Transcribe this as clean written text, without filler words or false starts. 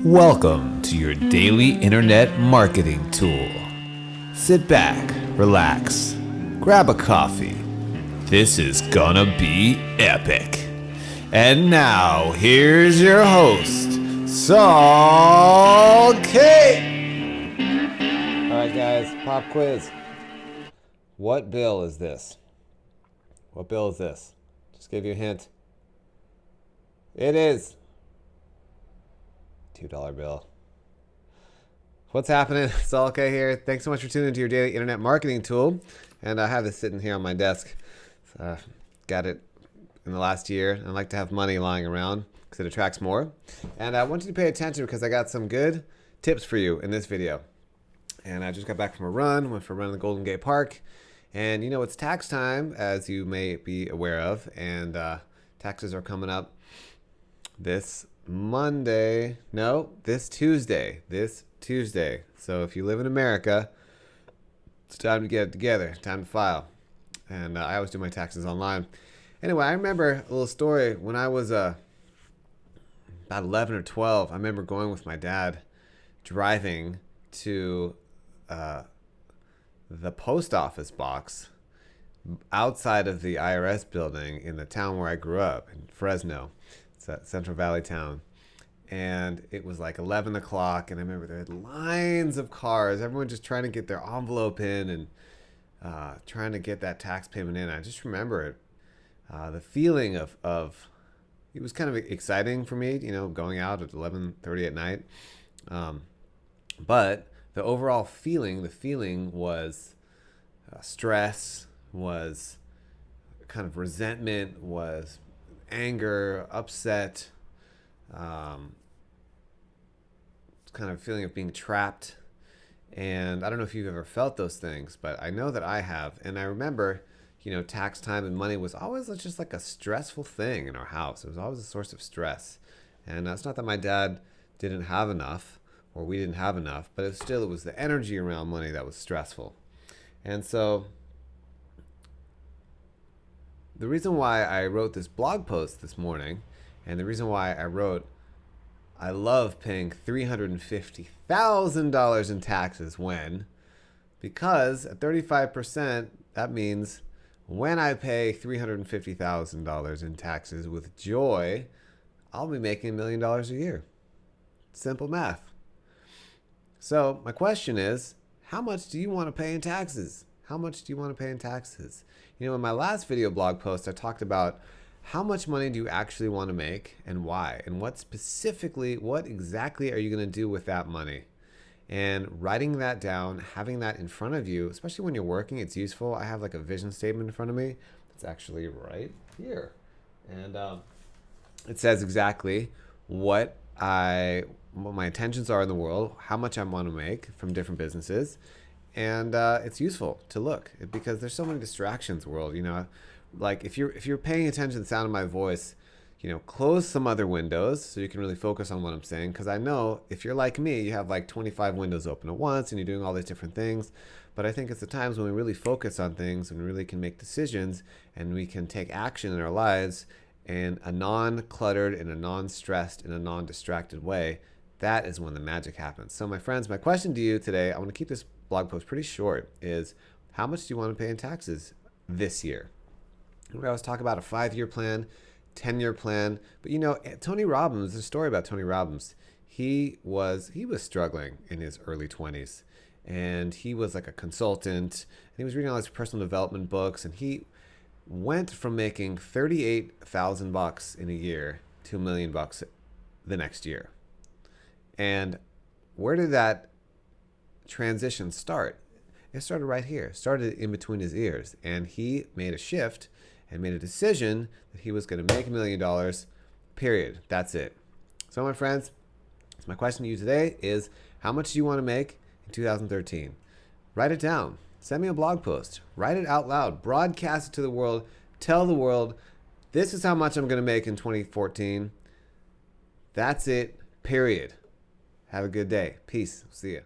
Welcome to your daily internet marketing tool. Sit back, relax, grab a coffee. This is gonna be epic. And now, here's your host, Saul K. Alright guys, pop quiz. What bill is this? What bill is this? Just give you a hint. It is $2 bill. What's happening? Saul K here. Thanks so much for tuning into your daily internet marketing tool. And I have this sitting here on my desk. Got it in the last year. And I like to have money lying around because it attracts more. And I want you to pay attention because I got some good tips for you in this video. And I just got back from a run. Went for a run in the Golden Gate Park. And you know, it's tax time, as you may be aware of. And taxes are coming up this Tuesday. So if you live in America, it's time to get it together, time to file. And I always do my taxes online. Anyway, I remember a little story when I was about 11 or 12. I remember going with my dad, driving to the post office box outside of the IRS building in the town where I grew up, in Fresno. It's a Central Valley town. And it was like 11 o'clock, and I remember there had lines of cars, everyone just trying to get their envelope in and trying to get that tax payment in. I just remember it, the feeling of it was kind of exciting for me, you know, going out at 11:30 at night. But the overall feeling, was stress, was kind of resentment, was anger, upset, kind of feeling of being trapped. And I don't know if you've ever felt those things, but I know that I have. And I remember, you know, tax time and money was always just like a stressful thing in our house. It was always a source of stress. And it's not that my dad didn't have enough or we didn't have enough, but it was the energy around money that was stressful. And so the reason why I wrote this blog post this morning, and the reason why I love paying $350,000 in taxes because at 35%, that means when I pay $350,000 in taxes with joy, I'll be making $1 million a year. Simple math. So my question is, how much do you want to pay in taxes? How much do you want to pay in taxes? You know, in my last video blog post, I talked about how much money do you actually want to make and why? And what exactly are you going to do with that money? And writing that down, having that in front of you, especially when you're working, it's useful. I have like a vision statement in front of me. It's actually right here. And it says exactly what my intentions are in the world, how much I want to make from different businesses. And it's useful to look because there's so many distractions in the world, you know. Like if you're paying attention to the sound of my voice, you know, close some other windows so you can really focus on what I'm saying. Because I know if you're like me, you have like 25 windows open at once and you're doing all these different things. But I think it's the times when we really focus on things and we really can make decisions and we can take action in our lives in a non-cluttered, in a non-stressed, in a non-distracted way. That is when the magic happens. So my friends, my question to you today, I want to keep this blog post pretty short, is how much do you want to pay in taxes this year? We always talk about a 5-year plan, 10-year plan, but you know, Tony Robbins, there's a story about Tony Robbins. He was struggling in his early 20s, and he was like a consultant, and he was reading all these personal development books, and he went from making $38,000 in a year to $1 million the next year. And where did that transition start? It started right here. It started in between his ears, and he made a shift and made a decision that he was going to make $1 million, period. That's it. So my friends, my question to you today is, how much do you want to make in 2013? Write it down. Send me a blog post. Write it out loud. Broadcast it to the world. Tell the world, this is how much I'm going to make in 2014. That's it, period. Have a good day. Peace. See ya.